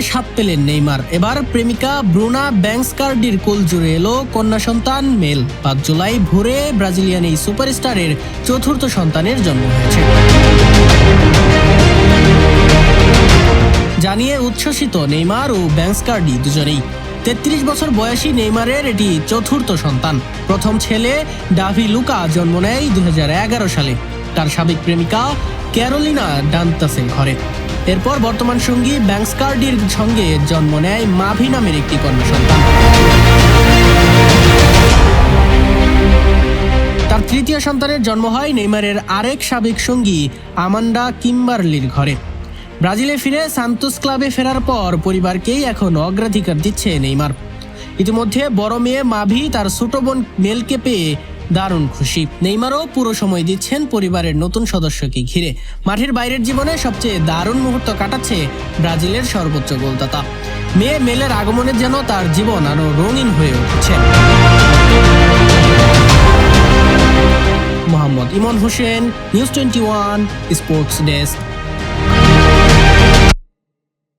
স্বাদ পেলেন নেইমার। এবার প্রেমিকা ব্রুনা ব্যাংস্কার্ডির কোল জুড়ে এলো কন্যা সন্তান মেল। ৫ জুলাই ভোরে ব্রাজিলিয়ান এই সুপারস্টারের চতুর্থ সন্তানের জন্ম হয়েছে জানিয়ে উচ্ছ্বসিত নেইমার ও ব্যাংস্কার্ডি দুজনেই। ৩৩ বছর বয়সী নেইমারের এটি চতুর্থ সন্তান। প্রথম ছেলে ডাভি লুকা জন্ম নেয় ২০১১ সালে তার সাবেক প্রেমিকা ক্যারোলিনা ডান্তাসের ঘরে। এরপর বর্তমান সঙ্গী ব্যাংস্কার্ডির সঙ্গে জন্ম নেয় মাভি নামের একটি কন্যা সন্তান। তার তৃতীয় সন্তানের জন্ম হয় নেইমারের আরেক সাবেক সঙ্গী আমান্ডা কিম্বারলির ঘরে। ব্রাজিলে ফিরে সান্তোস ক্লাবে ফেরার পর পরিবারকেই এখন অগ্রাধিকার দিচ্ছে নেইমার। ইতিমধ্যে বড় মেয়ে মাভি তার ছোট বোন মেলকে পেয়ে দারুণ খুশি। নেইমারও পুরো সময় দিচ্ছেন পরিবারের নতুন সদস্যকে ঘিরে। মাঠের বাইরের জীবনে সবচেয়ে দারুণ মুহূর্ত কাটাচ্ছে ব্রাজিলের সর্বোচ্চ গোলদাতা। মেয়ে মেলের আগমনে যেন তার জীবন আরো রঙিন হয়ে উঠছে। মোহাম্মদ ইমন হোসেন, নিউজ 21 স্পোর্টস ডেস্ক।